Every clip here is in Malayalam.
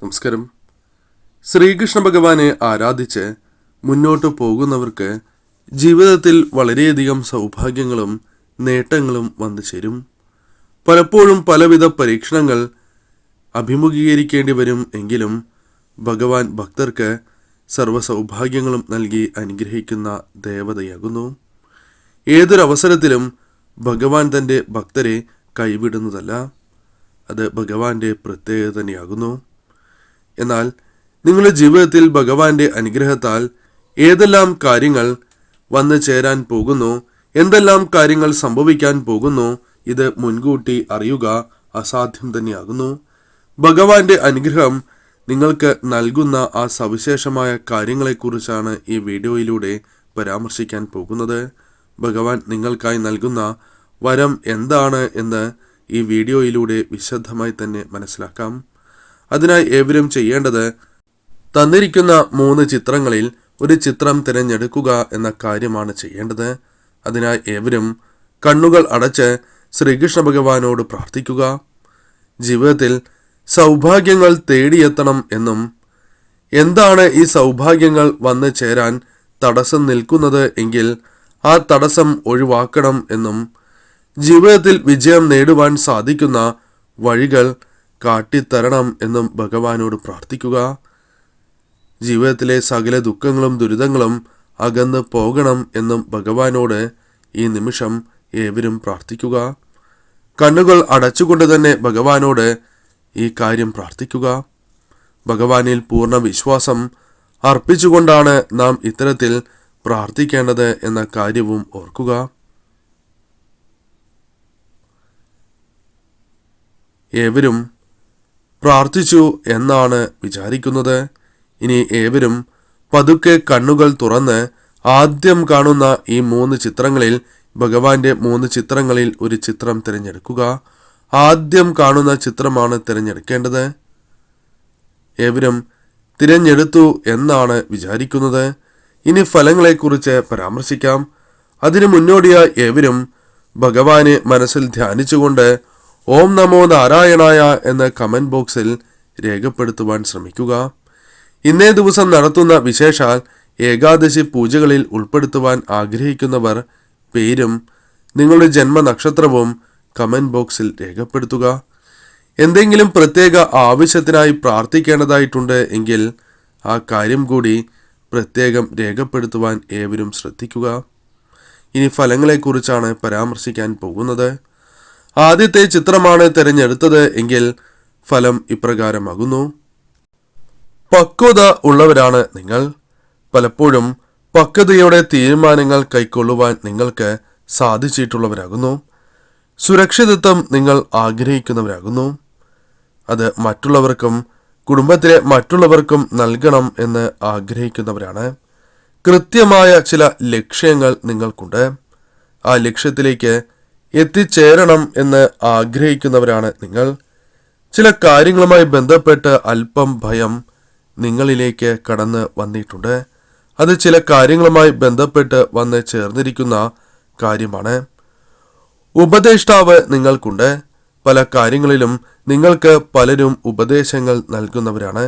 നമസ്കാരം. ശ്രീകൃഷ്ണ ഭഗവാനെ ആരാധിച്ച് മുന്നോട്ട് പോകുന്നവർക്ക് ജീവിതത്തിൽ വളരെയധികം സൗഭാഗ്യങ്ങളും നേട്ടങ്ങളും വന്നു ചേരും. പലപ്പോഴും പലവിധ പരീക്ഷണങ്ങൾ അഭിമുഖീകരിക്കേണ്ടി വരും. എങ്കിലും ഭഗവാൻ ഭക്തർക്ക് സർവ്വ സൗഭാഗ്യങ്ങളും നൽകി അനുഗ്രഹിക്കുന്ന ദേവതയാകുന്നു. ഏതൊരവസരത്തിലും ഭഗവാൻ തൻ്റെ ഭക്തരെ കൈവിടുന്നതല്ല. അത് ഭഗവാന്റെ പ്രത്യേകത തന്നെയാകുന്നു. എന്നാൽ നിങ്ങളുടെ ജീവിതത്തിൽ ഭഗവാന്റെ അനുഗ്രഹത്താൽ ഏതെല്ലാം കാര്യങ്ങൾ വന്നു ചേരാൻ പോകുന്നു, എന്തെല്ലാം കാര്യങ്ങൾ സംഭവിക്കാൻ പോകുന്നു, ഇത് മുൻകൂട്ടി അറിയുക അസാധ്യം തന്നെയാകുന്നു. ഭഗവാന്റെ അനുഗ്രഹം നിങ്ങൾക്ക് നൽകുന്ന ആ സവിശേഷമായ കാര്യങ്ങളെക്കുറിച്ചാണ് ഈ വീഡിയോയിലൂടെ പരാമർശിക്കാൻ പോകുന്നത്. ഭഗവാൻ നിങ്ങൾക്കായി നൽകുന്ന വരം എന്താണ് എന്ന് ഈ വീഡിയോയിലൂടെ വിശദമായി തന്നെ മനസ്സിലാക്കാം. അതിനായി ഏവരും ചെയ്യേണ്ടത് തന്നിരിക്കുന്ന 3 ചിത്രങ്ങളിൽ ഒരു ചിത്രം തിരഞ്ഞെടുക്കുക എന്ന കാര്യമാണ് ചെയ്യേണ്ടത്. അതിനായി ഏവരും കണ്ണുകൾ അടച്ച് ശ്രീകൃഷ്ണ ഭഗവാനോട് പ്രാർത്ഥിക്കുക. ജീവിതത്തിൽ സൗഭാഗ്യങ്ങൾ തേടിയെത്തണം എന്നും എന്താണ് ഈ സൗഭാഗ്യങ്ങൾ വന്നു ചേരാൻ തടസ്സം നിൽക്കുന്നത് എങ്കിൽ ആ തടസ്സം ഒഴിവാക്കണം എന്നും ജീവിതത്തിൽ വിജയം നേടുവാൻ സാധിക്കുന്ന വഴികൾ കാട്ടിത്തരണം എന്നും ഭഗവാനോട് പ്രാർത്ഥിക്കുക. ജീവിതത്തിലെ സകല ദുഃഖങ്ങളും ദുരിതങ്ങളും അകന്ന് പോകണം എന്നും ഭഗവാനോട് ഈ നിമിഷം ഏവരും പ്രാർത്ഥിക്കുക. കണ്ണുകൾ അടച്ചുകൊണ്ട് തന്നെ ഭഗവാനോട് ഈ കാര്യം പ്രാർത്ഥിക്കുക. ഭഗവാനിൽ പൂർണ്ണ വിശ്വാസം അർപ്പിച്ചുകൊണ്ടാണ് നാം ഇത്തരത്തിൽ പ്രാർത്ഥിക്കേണ്ടത് എന്ന കാര്യവും ഓർക്കുക. ഏവരും പ്രാർത്ഥിച്ചു എന്നാണ് വിചാരിക്കുന്നത്. ഇനി ഏവരും പതുക്കെ കണ്ണുകൾ തുറന്ന് ആദ്യം കാണുന്ന ഈ 3 ചിത്രങ്ങളിൽ ഭഗവാന്റെ 3 ചിത്രങ്ങളിൽ ഒരു ചിത്രം തിരഞ്ഞെടുക്കുക. ആദ്യം കാണുന്ന ചിത്രമാണ് തിരഞ്ഞെടുക്കേണ്ടത്. ഏവരും തിരഞ്ഞെടുത്തു എന്നാണ് വിചാരിക്കുന്നത്. ഇനി ഫലങ്ങളെക്കുറിച്ച് പരാമർശിക്കാം. അതിനു മുന്നോടിയായി ഏവരും ഭഗവാനെ മനസ്സിൽ ധ്യാനിച്ചുകൊണ്ട് ഓം നമോ നാരായണായ എന്ന കമന്റ് ബോക്സിൽ രേഖപ്പെടുത്തുവാൻ ശ്രമിക്കുക. ഇന്നേ ദിവസം നടത്തുന്ന വിശേഷാൽ ഏകാദശി പൂജകളിൽ ഉൾപ്പെടുത്തുവാൻ ആഗ്രഹിക്കുന്നവർ പേരും നിങ്ങളുടെ ജന്മനക്ഷത്രവും കമന്റ് ബോക്സിൽ രേഖപ്പെടുത്തുക. എന്തെങ്കിലും പ്രത്യേക ആവശ്യത്തിനായി പ്രാർത്ഥിക്കേണ്ടതായിട്ടുണ്ട് എങ്കിൽ ആ കാര്യം കൂടി പ്രത്യേകം രേഖപ്പെടുത്തുവാൻ ഏവരും ശ്രദ്ധിക്കുക. ഇനി ഫലങ്ങളെക്കുറിച്ചാണ് പരാമർശിക്കാൻ പോകുന്നത്. ആദ്യത്തെ ചിത്രമാണ് തിരഞ്ഞെടുത്തത് എങ്കിൽ ഫലം ഇപ്രകാരമാകുന്നു. പക്വത ഉള്ളവരാണ് നിങ്ങൾ. പലപ്പോഴും പക്വതയോടെ തീരുമാനങ്ങൾ കൈക്കൊള്ളുവാൻ നിങ്ങൾക്ക് സാധിച്ചിട്ടുള്ളവരാകുന്നു. സുരക്ഷിതത്വം നിങ്ങൾ ആഗ്രഹിക്കുന്നവരാകുന്നു. അത് മറ്റുള്ളവർക്കും കുടുംബത്തിലെ മറ്റുള്ളവർക്കും നൽകണം എന്ന് ആഗ്രഹിക്കുന്നവരാണ്. കൃത്യമായ ചില ലക്ഷ്യങ്ങൾ നിങ്ങൾക്കുണ്ട്. ആ ലക്ഷ്യത്തിലേക്ക് എത്തിച്ചേരണം എന്ന് ആഗ്രഹിക്കുന്നവരാണ് നിങ്ങൾ. ചില കാര്യങ്ങളുമായി ബന്ധപ്പെട്ട് അല്പം ഭയം നിങ്ങളിലേക്ക് കടന്ന് വന്നിട്ടുണ്ട്. അത് ചില കാര്യങ്ങളുമായി ബന്ധപ്പെട്ട് വന്ന് ചേർന്നിരിക്കുന്ന കാര്യമാണ്. ഉപദേഷ്ടാവ് നിങ്ങൾക്കുണ്ട്. പല കാര്യങ്ങളിലും നിങ്ങൾക്ക് പലരും ഉപദേശങ്ങൾ നൽകുന്നവരാണ്.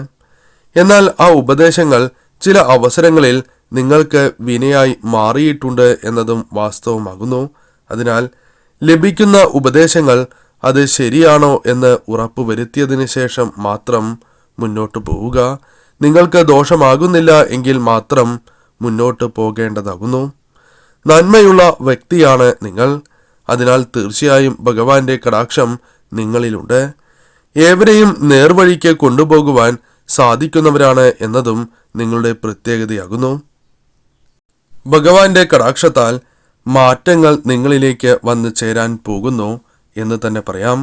എന്നാൽ ആ ഉപദേശങ്ങൾ ചില അവസരങ്ങളിൽ നിങ്ങൾക്ക് വിനയായി മാറിയിട്ടുണ്ട് എന്നതും വാസ്തവമാകുന്നു. അതിനാൽ ലഭിക്കുന്ന ഉപദേശങ്ങൾ അത് ശരിയാണോ എന്ന് ഉറപ്പുവരുത്തിയതിനു ശേഷം മാത്രം മുന്നോട്ട് പോവുക. നിങ്ങൾക്ക് ദോഷമാകുന്നില്ല എങ്കിൽ മാത്രം മുന്നോട്ട് പോകേണ്ടതാകുന്നു. നന്മയുള്ള വ്യക്തിയാണ് നിങ്ങൾ. അതിനാൽ തീർച്ചയായും ഭഗവാന്റെ കടാക്ഷം നിങ്ങളിലുണ്ട്. ഏവരെയും നേർവഴിക്ക് കൊണ്ടുപോകുവാൻ സാധിക്കുന്നവരാണ് എന്നതും നിങ്ങളുടെ പ്രത്യേകതയാകുന്നു. ഭഗവാന്റെ കടാക്ഷത്താൽ മാറ്റങ്ങൾ നിങ്ങളിലേക്ക് വന്നു ചേരാൻ പോകുന്നു എന്ന് തന്നെ പറയാം.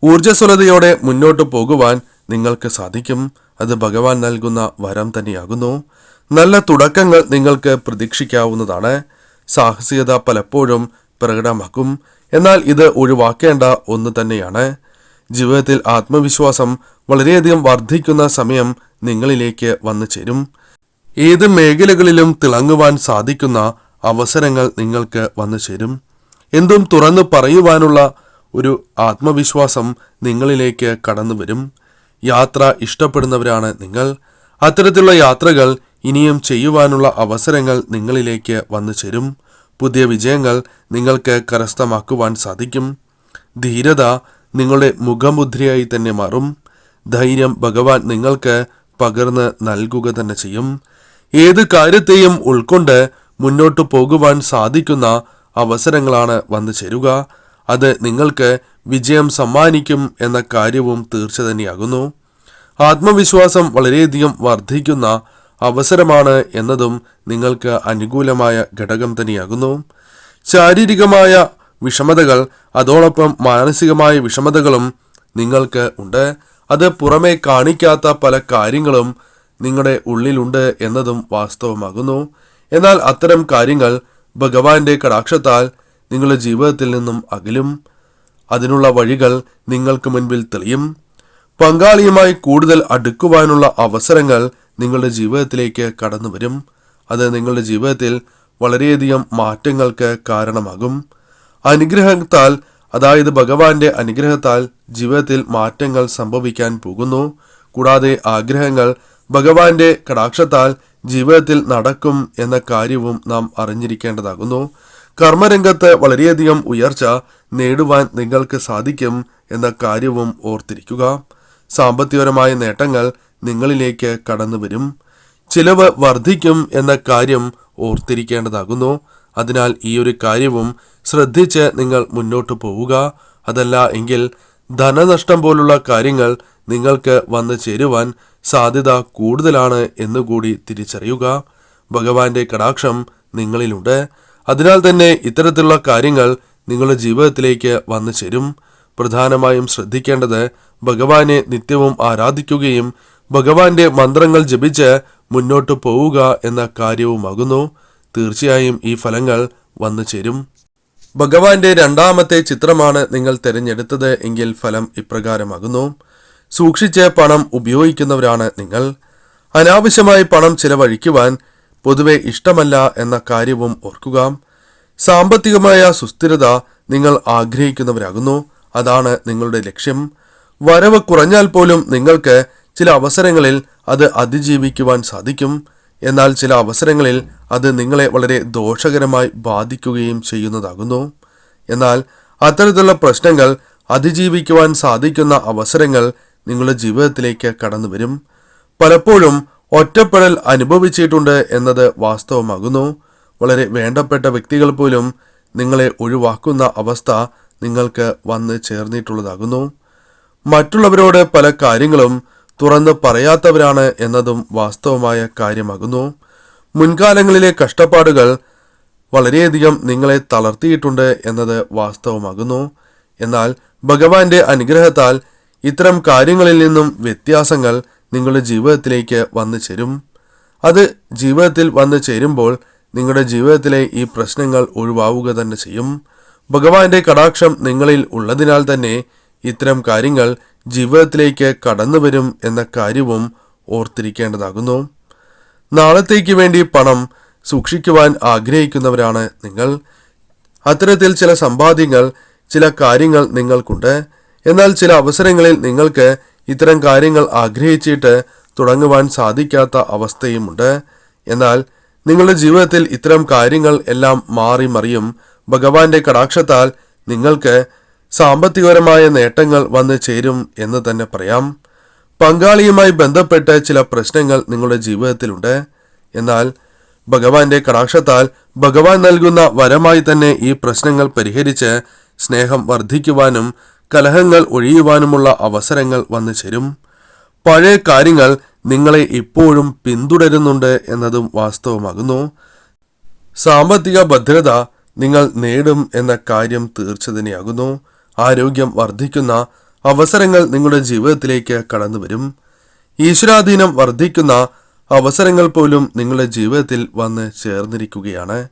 ഊർജ്ജസ്വലതയോടെ മുന്നോട്ട് പോകുവാൻ നിങ്ങൾക്ക് സാധിക്കും. അത് ഭഗവാൻ നൽകുന്ന വരം തന്നെയാകുന്നു. നല്ല തുടക്കങ്ങൾ നിങ്ങൾക്ക് പ്രതീക്ഷിക്കാവുന്നതാണ്. സാഹസികത പലപ്പോഴും പ്രകടമാക്കും. എന്നാൽ ഇത് ഒഴിവാക്കേണ്ട ഒന്ന് തന്നെയാണ്. ജീവിതത്തിൽ ആത്മവിശ്വാസം വളരെയധികം വർദ്ധിക്കുന്ന സമയം നിങ്ങളിലേക്ക് വന്നു ചേരും. ഏത് മേഖലകളിലും തിളങ്ങുവാൻ സാധിക്കുന്ന അവസരങ്ങൾ നിങ്ങൾക്ക് വന്നു ചേരും. എന്തും തുറന്നു പറയുവാനുള്ള ഒരു ആത്മവിശ്വാസം നിങ്ങളിലേക്ക് കടന്നു വരും. യാത്ര ഇഷ്ടപ്പെടുന്നവരാണ് നിങ്ങൾ. അത്തരത്തിലുള്ള യാത്രകൾ ഇനിയും ചെയ്യുവാനുള്ള അവസരങ്ങൾ നിങ്ങളിലേക്ക് വന്നു ചേരും. പുതിയ വിജയങ്ങൾ നിങ്ങൾക്ക് കരസ്ഥമാക്കുവാൻ സാധിക്കും. ധീരത നിങ്ങളുടെ മുഖമുദ്രയായി തന്നെ മാറും. ധൈര്യം ഭഗവാൻ നിങ്ങൾക്ക് പകർന്ന് നൽകുക തന്നെ ചെയ്യും. ഏത് കാര്യത്തെയും ഉൾക്കൊണ്ട് മുന്നോട്ടു പോകുവാൻ സാധിക്കുന്ന അവസരങ്ങളാണ് വന്നു ചേരുക. അത് നിങ്ങൾക്ക് വിജയം സമ്മാനിക്കും എന്ന കാര്യവും തീർച്ച തന്നെയാകുന്നു. ആത്മവിശ്വാസം വളരെയധികം വർദ്ധിക്കുന്ന അവസരമാണ് എന്നതും നിങ്ങൾക്ക് അനുകൂലമായ ഘടകം തന്നെയാകുന്നു. ശാരീരികമായ വിഷമതകൾ അതോടൊപ്പം മാനസികമായ വിഷമതകളും നിങ്ങൾക്ക് ഉണ്ട്. അത് പുറമെ കാണിക്കാത്ത പല കാര്യങ്ങളും നിങ്ങളുടെ ഉള്ളിലുണ്ട് എന്നതും വാസ്തവമാകുന്നു. എന്നാൽ അത്തരം കാര്യങ്ങൾ ഭഗവാന്റെ കടാക്ഷത്താൽ നിങ്ങളുടെ ജീവിതത്തിൽ നിന്നും അകലും. അതിനുള്ള വഴികൾ നിങ്ങൾക്ക് മുൻപിൽ തെളിയും. പങ്കാളിയുമായി കൂടുതൽ അടുക്കുവാനുള്ള അവസരങ്ങൾ നിങ്ങളുടെ ജീവിതത്തിലേക്ക് കടന്നു വരും. അത് നിങ്ങളുടെ ജീവിതത്തിൽ വളരെയധികം മാറ്റങ്ങൾക്ക് കാരണമാകും. അനുഗ്രഹത്താൽ, അതായത് ഭഗവാന്റെ അനുഗ്രഹത്താൽ ജീവിതത്തിൽ മാറ്റങ്ങൾ സംഭവിക്കാൻ പോകുന്നു. കൂടാതെ ആഗ്രഹങ്ങൾ ഭഗവാന്റെ കടാക്ഷത്താൽ ജീവിതത്തിൽ നടക്കും എന്ന കാര്യവും നാം അറിഞ്ഞിരിക്കേണ്ടതാകുന്നു. കർമ്മരംഗത്ത് വളരെയധികം ഉയർച്ച നേടുവാൻ നിങ്ങൾക്ക് സാധിക്കും എന്ന കാര്യവും ഓർത്തിരിക്കുക. സാമ്പത്തികപരമായ നേട്ടങ്ങൾ നിങ്ങളിലേക്ക് കടന്നു വരും. ചിലവ് വർദ്ധിക്കും എന്ന കാര്യം ഓർത്തിരിക്കേണ്ടതാകുന്നു. അതിനാൽ ഈ ഒരു കാര്യവും ശ്രദ്ധിച്ച് നിങ്ങൾ മുന്നോട്ട് പോവുക. അതല്ല എങ്കിൽ ധനനഷ്ടം പോലുള്ള കാര്യങ്ങൾ നിങ്ങൾക്ക് വന്നു ചേരുവാൻ സാധ്യത കൂടുതലാണ് എന്നുകൂടി തിരിച്ചറിയുക. ഭഗവാന്റെ കടാക്ഷം നിങ്ങളിലുണ്ട്. അതിനാൽ തന്നെ ഇത്തരത്തിലുള്ള കാര്യങ്ങൾ നിങ്ങളുടെ ജീവിതത്തിലേക്ക് വന്നു ചേരും. പ്രധാനമായും ശ്രദ്ധിക്കേണ്ടത് ഭഗവാനെ നിത്യവും ആരാധിക്കുകയും ഭഗവാന്റെ മന്ത്രങ്ങൾ ജപിച്ച് മുന്നോട്ട് പോവുക എന്ന കാര്യവുമാകുന്നു. തീർച്ചയായും ഈ ഫലങ്ങൾ വന്നു ചേരും. ഭഗവാന്റെ രണ്ടാമത്തെ ചിത്രമാണ് നിങ്ങൾ തിരഞ്ഞെടുത്തത് എങ്കിൽ ഫലം ഇപ്രകാരമാകുന്നു. സൂക്ഷിച്ച് പണം ഉപയോഗിക്കുന്നവരാണ് നിങ്ങൾ. അനാവശ്യമായി പണം ചിലവഴിക്കുവാൻ പൊതുവെ ഇഷ്ടമല്ല എന്ന കാര്യവും ഓർക്കുക. സാമ്പത്തികമായ സുസ്ഥിരത നിങ്ങൾ ആഗ്രഹിക്കുന്നവരാകുന്നു. അതാണ് നിങ്ങളുടെ ലക്ഷ്യം. വരവ് കുറഞ്ഞാൽ പോലും നിങ്ങൾക്ക് ചില അവസരങ്ങളിൽ അത് അതിജീവിക്കുവാൻ സാധിക്കും. എന്നാൽ ചില അവസരങ്ങളിൽ അത് നിങ്ങളെ വളരെ ദോഷകരമായി ബാധിക്കുകയും ചെയ്യുന്നതാകുന്നു. എന്നാൽ അത്തരത്തിലുള്ള പ്രശ്നങ്ങൾ അതിജീവിക്കുവാൻ സാധിക്കുന്ന അവസരങ്ങൾ നിങ്ങളുടെ ജീവിതത്തിലേക്ക് കടന്നു വരും. പലപ്പോഴും ഒറ്റപ്പെടൽ അനുഭവിച്ചിട്ടുണ്ട് എന്നത് വാസ്തവമാകുന്നു. വളരെ വേണ്ടപ്പെട്ട വ്യക്തികൾ പോലും നിങ്ങളെ ഒഴിവാക്കുന്ന അവസ്ഥ നിങ്ങൾക്ക് വന്ന് ചേർന്നിട്ടുള്ളതാകുന്നു. മറ്റുള്ളവരോട് പല കാര്യങ്ങളും തുറന്ന് പറയാത്തവരാണ് എന്നതും വാസ്തവമായ കാര്യമാകുന്നു. മുൻകാലങ്ങളിലെ കഷ്ടപ്പാടുകൾ വളരെയധികം നിങ്ങളെ തളർത്തിയിട്ടുണ്ട് എന്നത് വാസ്തവമാകുന്നു. എന്നാൽ ഭഗവാന്റെ അനുഗ്രഹത്താൽ ഇത്തരം കാര്യങ്ങളിൽ നിന്നും വ്യത്യാസങ്ങൾ നിങ്ങളുടെ ജീവിതത്തിലേക്ക് വന്നു ചേരും. അത് ജീവിതത്തിൽ വന്നു ചേരുമ്പോൾ നിങ്ങളുടെ ജീവിതത്തിലെ ഈ പ്രശ്നങ്ങൾ ഒഴിവാവുക തന്നെ ചെയ്യും. ഭഗവാന്റെ കടാക്ഷം നിങ്ങളിൽ ഉള്ളതിനാൽ തന്നെ ഇത്തരം കാര്യങ്ങൾ ജീവിതത്തിലേക്ക് കടന്നു വരും എന്ന കാര്യവും ഓർത്തിരിക്കേണ്ടതാകുന്നു. നാളത്തേക്ക് വേണ്ടി പണം സൂക്ഷിക്കുവാൻ ആഗ്രഹിക്കുന്നവരാണ് നിങ്ങൾ. അത്തരത്തിൽ ചില സമ്പാദ്യങ്ങൾ, ചില കാര്യങ്ങൾ നിങ്ങൾക്കുണ്ട്. എന്നാൽ ചില അവസരങ്ങളിൽ നിങ്ങൾക്ക് ഇത്തരം കാര്യങ്ങൾ ആഗ്രഹിച്ചിട്ട് തുടങ്ങുവാൻ സാധിക്കാത്ത അവസ്ഥയുമുണ്ട്. എന്നാൽ നിങ്ങളുടെ ജീവിതത്തിൽ ഇത്തരം കാര്യങ്ങൾ എല്ലാം മാറി മറിയും. ഭഗവാന്റെ കടാക്ഷത്താൽ നിങ്ങൾക്ക് സാമ്പത്തികപരമായ നേട്ടങ്ങൾ വന്നു ചേരും എന്ന് തന്നെ പറയാം. പങ്കാളിയുമായി ബന്ധപ്പെട്ട് ചില പ്രശ്നങ്ങൾ നിങ്ങളുടെ ജീവിതത്തിലുണ്ട്. എന്നാൽ ഭഗവാന്റെ കടാക്ഷത്താൽ ഭഗവാൻ നൽകുന്ന വരമായി തന്നെ ഈ പ്രശ്നങ്ങൾ പരിഹരിച്ച് സ്നേഹം വർദ്ധിക്കുവാനും കലഹങ്ങൾ ഒഴിയുവാനുമുള്ള അവസരങ്ങൾ വന്നു ചേരും. പഴയ കാര്യങ്ങൾ നിങ്ങളെ ഇപ്പോഴും പിന്തുടരുന്നുണ്ട് എന്നതും വാസ്തവമാകുന്നു. സാമ്പത്തിക ഭദ്രത നിങ്ങൾ നേടും എന്ന കാര്യം തീർച്ച തന്നെയാകുന്നു. ആരോഗ്യം വർദ്ധിക്കുന്ന അവസരങ്ങൾ നിങ്ങളുടെ ജീവിതത്തിലേക്ക് കടന്നു വരും. ഈശ്വരാധീനം വർദ്ധിക്കുന്ന അവസരങ്ങൾ പോലും നിങ്ങളുടെ ജീവിതത്തിൽ വന്ന് ചേർന്നിരിക്കുകയാണ്.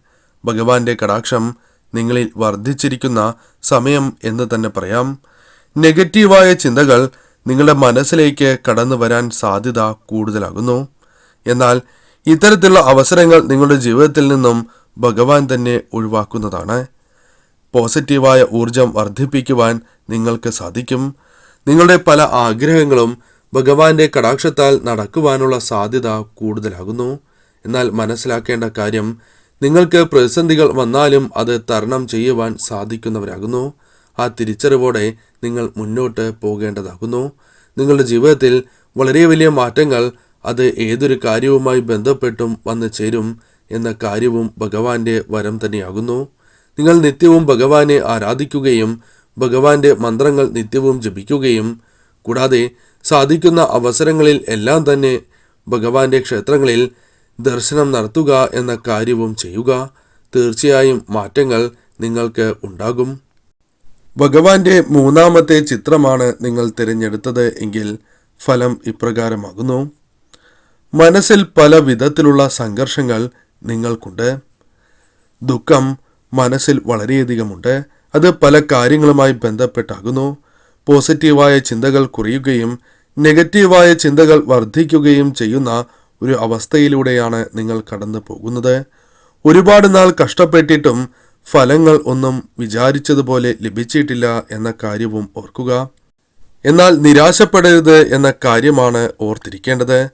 ഭഗവാന്റെ കടാക്ഷം നിങ്ങളിൽ വർദ്ധിച്ചിരിക്കുന്ന സമയം എന്ന് തന്നെ പറയാം. നെഗറ്റീവായ ചിന്തകൾ നിങ്ങളുടെ മനസ്സിലേക്ക് കടന്നു വരാൻ സാധ്യത കൂടുതലാകുന്നു. എന്നാൽ ഇത്തരത്തിലുള്ള അവസരങ്ങൾ നിങ്ങളുടെ ജീവിതത്തിൽ നിന്നും ഭഗവാൻ തന്നെ ഒഴിവാക്കുന്നതാണ്. പോസിറ്റീവായ ഊർജം വർദ്ധിപ്പിക്കുവാൻ നിങ്ങൾക്ക് സാധിക്കും. നിങ്ങളുടെ പല ആഗ്രഹങ്ങളും ഭഗവാന്റെ കടാക്ഷത്താൽ നടക്കുവാനുള്ള സാധ്യത കൂടുതലാകുന്നു. എന്നാൽ മനസ്സിലാക്കേണ്ട കാര്യം, നിങ്ങൾക്ക് പ്രതിസന്ധികൾ വന്നാലും അത് തരണം ചെയ്യുവാൻ സാധിക്കുന്നവരാകുന്നു. ആ തിരിച്ചറിവോടെ നിങ്ങൾ മുന്നോട്ട് പോകേണ്ടതാകുന്നു. നിങ്ങളുടെ ജീവിതത്തിൽ വളരെ വലിയ മാറ്റങ്ങൾ അത് ഏതൊരു കാര്യവുമായി ബന്ധപ്പെട്ടും വന്നു ചേരും എന്ന കാര്യവും ഭഗവാന്റെ വരം തന്നെയാകുന്നു. നിങ്ങൾ നിത്യവും ഭഗവാനെ ആരാധിക്കുകയും ഭഗവാന്റെ മന്ത്രങ്ങൾ നിത്യവും ജപിക്കുകയും കൂടാതെ സാധിക്കുന്ന അവസരങ്ങളിൽ എല്ലാം തന്നെ ഭഗവാന്റെ ക്ഷേത്രങ്ങളിൽ ദർശനം നടത്തുക എന്ന കാര്യവും ചെയ്യുക. തീർച്ചയായും മാറ്റങ്ങൾ നിങ്ങൾക്ക് ഉണ്ടാകും. ഭഗവാന്റെ മൂന്നാമത്തെ ചിത്രമാണ് നിങ്ങൾ തിരഞ്ഞെടുത്തത് എങ്കിൽ ഫലം ഇപ്രകാരമാകുന്നു. മനസ്സിൽ പല വിധത്തിലുള്ള സംഘർഷങ്ങൾ നിങ്ങൾക്കുണ്ട്. ദുഃഖം മനസ്സിൽ വളരെയധികമുണ്ട്. അത് പല കാര്യങ്ങളുമായി ബന്ധപ്പെട്ടാകുന്നു. പോസിറ്റീവായ ചിന്തകൾ കുറയുകയും നെഗറ്റീവായ ചിന്തകൾ വർദ്ധിക്കുകയും ചെയ്യുന്ന ഒരു അവസ്ഥയിലൂടെയാണ് നിങ്ങൾ കടന്നു പോകുന്നത്. ഒരുപാട് നാൾ കഷ്ടപ്പെട്ടിട്ടും ഫലങ്ങൾ ഒന്നും വിചാരിച്ചതുപോലെ ലഭിച്ചിട്ടില്ല എന്ന കാര്യവും ഓർക്കുക. എന്നാൽ നിരാശപ്പെടരുത് എന്ന കാര്യമാണ് ഓർത്തിരിക്കേണ്ടത്.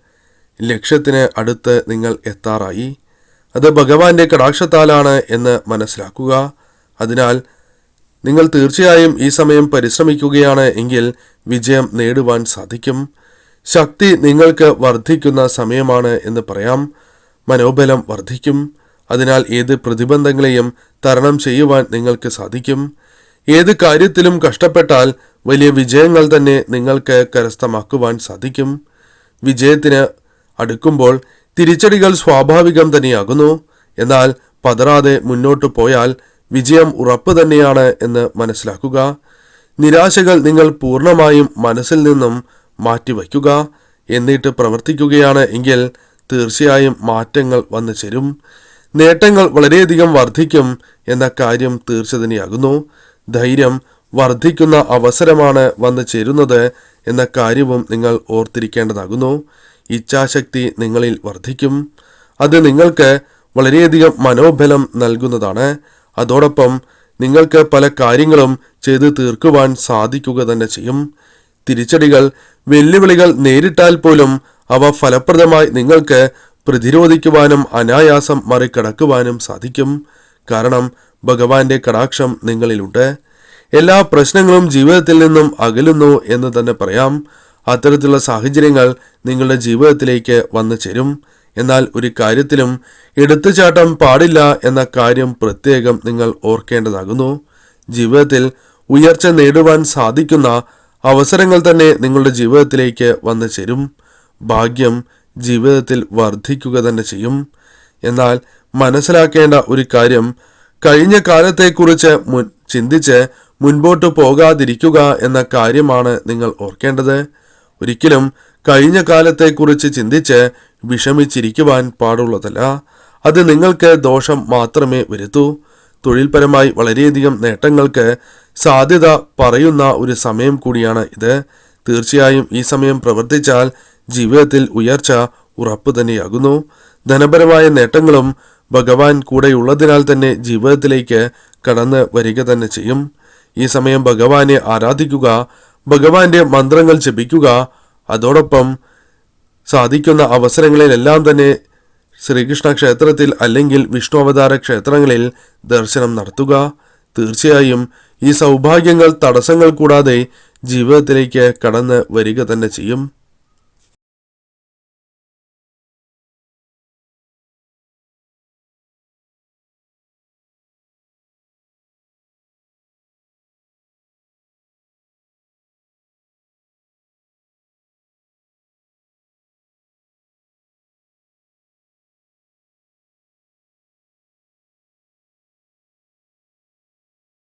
ലക്ഷ്യത്തിന് അടുത്ത് നിങ്ങൾ എത്താറായി. അത് ഭഗവാന്റെ കടാക്ഷത്താലാണ് എന്ന് മനസ്സിലാക്കുക. അതിനാൽ നിങ്ങൾ തീർച്ചയായും ഈ സമയം പരിശ്രമിക്കുകയാണ് എങ്കിൽ വിജയം നേടുവാൻ സാധിക്കും. ശക്തി നിങ്ങൾക്ക് വർദ്ധിക്കുന്ന സമയമാണ് എന്ന് പറയാം. മനോബലം വർദ്ധിക്കും. അതിനാൽ ഏത് പ്രതിബന്ധങ്ങളെയും തരണം ചെയ്യുവാൻ നിങ്ങൾക്ക് സാധിക്കും. ഏത് കാര്യത്തിലും കഷ്ടപ്പെട്ടാൽ വലിയ വിജയങ്ങൾ തന്നെ നിങ്ങൾക്ക് കരസ്ഥമാക്കുവാൻ സാധിക്കും. വിജയത്തിന് അടുക്കുമ്പോൾ തിരിച്ചടികൾ സ്വാഭാവികം തന്നെയാകുന്നു. എന്നാൽ പതറാതെ മുന്നോട്ടു പോയാൽ വിജയം ഉറപ്പ് തന്നെയാണ് എന്ന് മനസ്സിലാക്കുക. നിരാശകൾ നിങ്ങൾ പൂർണ്ണമായും മനസ്സിൽ നിന്നും മാറ്റിവയ്ക്കുക. എന്നിട്ട് പ്രവർത്തിക്കുകയാണ് എങ്കിൽ തീർച്ചയായും മാറ്റങ്ങൾ വന്നു ചേരും. നേട്ടങ്ങൾ വളരെയധികം വർദ്ധിക്കും എന്ന കാര്യം തീർച്ച തന്നെയാകുന്നു. ധൈര്യം വർദ്ധിക്കുന്ന അവസരമാണ് വന്നു ചേരുന്നത് എന്ന കാര്യവും നിങ്ങൾ ഓർത്തിരിക്കേണ്ടതാകുന്നു. ഇച്ഛാശക്തി നിങ്ങളിൽ വർദ്ധിക്കും. അത് നിങ്ങൾക്ക് വളരെയധികം മനോബലം നൽകുന്നതാണ്. അതോടൊപ്പം നിങ്ങൾക്ക് പല കാര്യങ്ങളും ചെയ്തു തീർക്കുവാൻ സാധിക്കുക തന്നെ ചെയ്യും. തിരിച്ചടികൾ, വെല്ലുവിളികൾ നേരിട്ടാൽ പോലും അവ ഫലപ്രദമായി നിങ്ങൾക്ക് പ്രതിരോധിക്കുവാനും അനായാസം മറികടക്കുവാനും സാധിക്കും. കാരണം ഭഗവാന്റെ കടാക്ഷം നിങ്ങളിലുണ്ട്. എല്ലാ പ്രശ്നങ്ങളും ജീവിതത്തിൽ നിന്നും അകലുന്നു എന്ന് തന്നെ പറയാം. അത്തരത്തിലുള്ള സാഹചര്യങ്ങൾ നിങ്ങളുടെ ജീവിതത്തിലേക്ക് വന്നു ചേരും. എന്നാൽ ഒരു കാര്യത്തിലും എടുത്തുചാട്ടം പാടില്ല എന്ന കാര്യം പ്രത്യേകം നിങ്ങൾ ഓർക്കേണ്ടതാകുന്നു. ജീവിതത്തിൽ ഉയർച്ച നേടുവാൻ സാധിക്കുന്ന അവസരങ്ങൾ തന്നെ നിങ്ങളുടെ ജീവിതത്തിലേക്ക് വന്നു ചേരും. ഭാഗ്യം ജീവിതത്തിൽ വർദ്ധിക്കുക തന്നെ ചെയ്യും. എന്നാൽ മനസ്സിലാക്കേണ്ട ഒരു കാര്യം, കഴിഞ്ഞ കാലത്തെക്കുറിച്ച് ചിന്തിച്ച് മുൻപോട്ട് പോകാതിരിക്കുക എന്ന കാര്യമാണ് നിങ്ങൾ ഓർക്കേണ്ടത്. ഒരിക്കലും കഴിഞ്ഞ കാലത്തെക്കുറിച്ച് ചിന്തിച്ച് വിഷമിച്ചിരിക്കുവാൻ പാടുള്ളതല്ല. അത് നിങ്ങൾക്ക് ദോഷം മാത്രമേ വരുത്തൂ. തൊഴിൽപരമായി വളരെയധികം നേട്ടങ്ങൾക്ക് സാധ്യത പറയുന്ന ഒരു സമയം കൂടിയാണ് ഇത്. തീർച്ചയായും ഈ സമയം പ്രവർത്തിച്ചാൽ ജീവിതത്തിൽ ഉയർച്ച ഉറപ്പ് തന്നെയാകുന്നു. ധനപരമായ നേട്ടങ്ങളും ഭഗവാൻ കൂടെയുള്ളതിനാൽ തന്നെ ജീവിതത്തിലേക്ക് കടന്ന് വരിക തന്നെ ചെയ്യും. ഈ സമയം ഭഗവാനെ ആരാധിക്കുക, ഭഗവാന്റെ മന്ത്രങ്ങൾ ജപിക്കുക. അതോടൊപ്പം സാധിക്കുന്ന അവസരങ്ങളിലെല്ലാം തന്നെ ശ്രീകൃഷ്ണ ക്ഷേത്രത്തിൽ അല്ലെങ്കിൽ വിഷ്ണു അവതാര ക്ഷേത്രങ്ങളിൽ ദർശനം നടത്തുക. തീർച്ചയായും ഈ സൗഭാഗ്യങ്ങൾ തടസ്സങ്ങൾ കൂടാതെ ജീവിതത്തിലേക്ക് കടന്ന് വരിക തന്നെ ചെയ്യും.